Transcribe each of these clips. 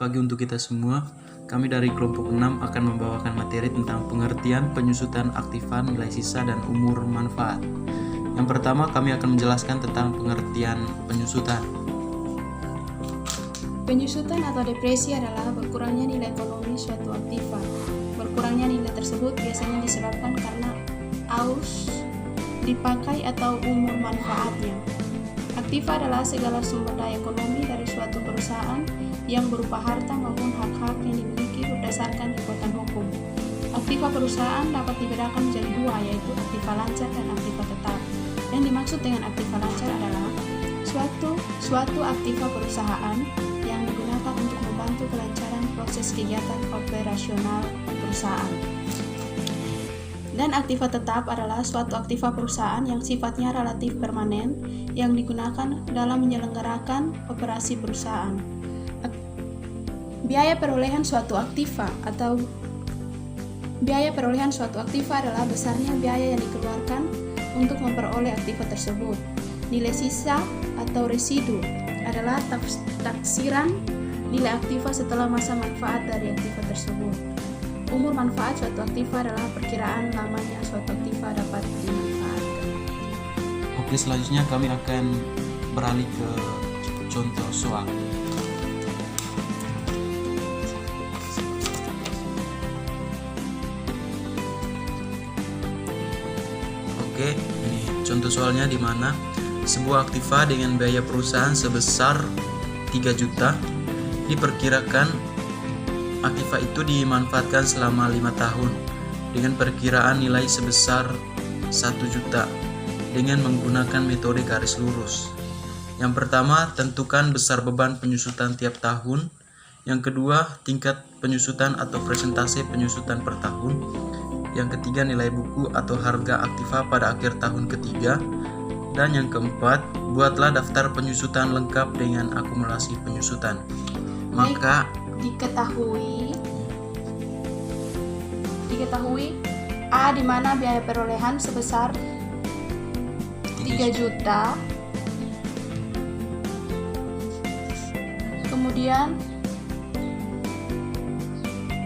pagi untuk kita semua. Kami dari kelompok 6 akan membawakan materi tentang pengertian penyusutan aktiva, nilai sisa, dan umur manfaat. Yang pertama, kami akan menjelaskan tentang pengertian penyusutan. Penyusutan atau depresi adalah berkurangnya nilai ekonomi suatu aktiva. Berkurangnya nilai tersebut biasanya disebabkan karena aus dipakai atau umur manfaatnya. Aktiva adalah segala sumber daya ekonomi dari suatu perusahaan yang berupa harta maupun hak-hak yang dimiliki berdasarkan kekuatan hukum. Aktiva perusahaan dapat dibedakan menjadi dua, yaitu aktiva lancar dan aktiva tetap. Yang dimaksud dengan aktiva lancar adalah suatu aktiva perusahaan yang digunakan untuk membantu kelancaran proses kegiatan operasional perusahaan. Dan aktiva tetap adalah suatu aktiva perusahaan yang sifatnya relatif permanen yang digunakan dalam menyelenggarakan operasi perusahaan. Biaya perolehan suatu aktiva adalah besarnya biaya yang dikeluarkan untuk memperoleh aktiva tersebut. Nilai sisa atau residu adalah taksiran nilai aktiva setelah masa manfaat dari aktiva tersebut. Umur manfaat suatu aktiva adalah perkiraan lamanya suatu aktiva dapat dimanfaatkan. Oke, selanjutnya kami akan beralih ke contoh soal. Oke, ini contoh soalnya di mana sebuah aktiva dengan biaya perusahaan sebesar 3 juta diperkirakan aktiva itu dimanfaatkan selama 5 tahun dengan perkiraan nilai sebesar 1 juta dengan menggunakan metode garis lurus. Yang pertama, tentukan besar beban penyusutan tiap tahun. Yang kedua, tingkat penyusutan atau presentase penyusutan per tahun. Yang ketiga, nilai buku atau harga aktiva pada akhir tahun ketiga. Dan yang keempat, buatlah daftar penyusutan lengkap dengan akumulasi penyusutan. Maka diketahui A di mana biaya perolehan sebesar 3 juta. Kemudian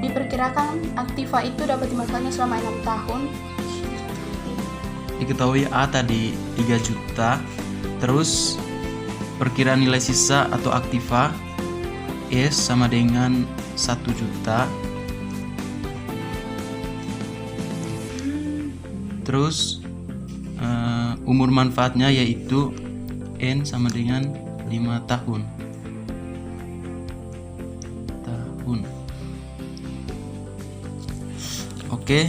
diperkirakan aktiva itu dapat dimanfaatkan selama 6 tahun. Diketahui A tadi 3 juta. Terus perkiraan nilai sisa atau aktiva S sama dengan 1 juta. Terus umur manfaatnya yaitu N sama dengan 5 tahun. Oke,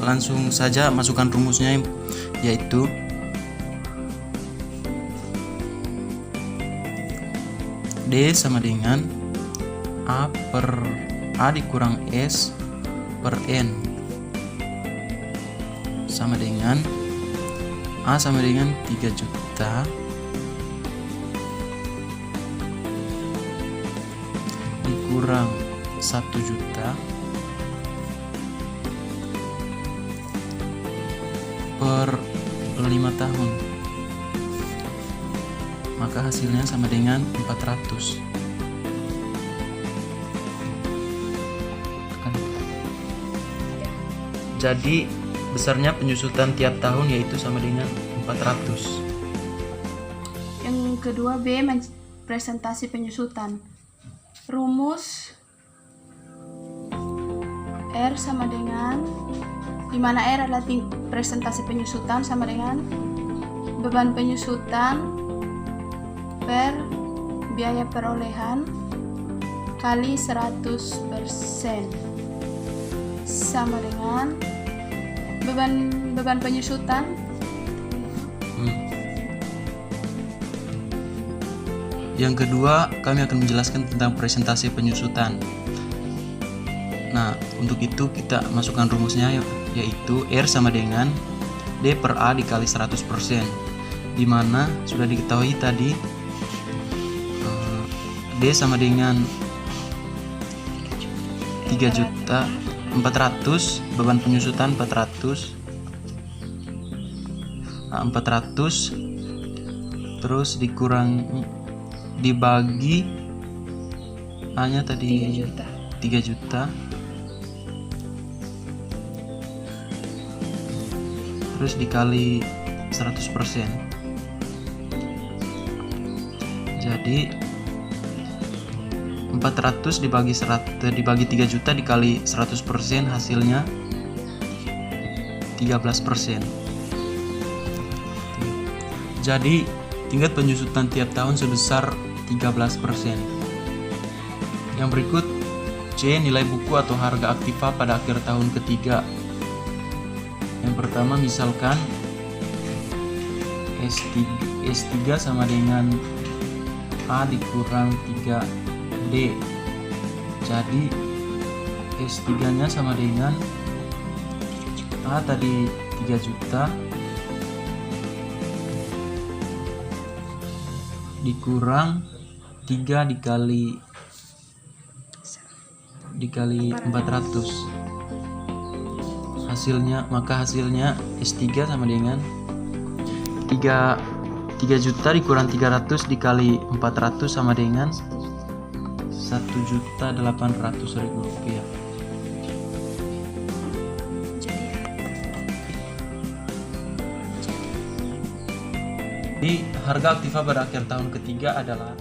langsung saja masukkan rumusnya, yaitu D sama dengan A per A dikurang S per N sama dengan A sama dengan 3 juta dikurang 1 juta per 5 tahun, maka hasilnya sama dengan 400. Jadi besarnya penyusutan tiap tahun yaitu sama dengan 400. Yang kedua, B, presentasi penyusutan. Rumus R sama dengan, di mana R adalah presentasi penyusutan, sama dengan beban penyusutan per biaya perolehan kali 100% sama dengan beban penyusutan Yang kedua, kami akan menjelaskan tentang presentasi penyusutan. Nah, untuk itu kita masukkan rumusnya, yaitu R sama dengan D per A dikali 100%, di mana sudah diketahui tadi D sama dengan 3.400.000, beban penyusutan 400, terus dibagi A-nya tadi 3 juta. 3 juta. Terus dikali 100%. Jadi 400 dibagi 3 juta dikali 100% hasilnya 13%. Jadi tingkat penyusutan tiap tahun sebesar 13%. Yang berikut C, nilai buku atau harga aktiva pada akhir tahun ketiga. Yang pertama misalkan S3 sama dengan A dikurang 3D. Jadi S3 nya sama dengan A tadi 3 juta dikurang 3 dikali 400. Maka hasilnya S3 sama dengan 3 juta dikurang 300 dikali 400 sama dengan 1.800.000 rupiah. Jadi harga aktiva pada akhir tahun ketiga adalah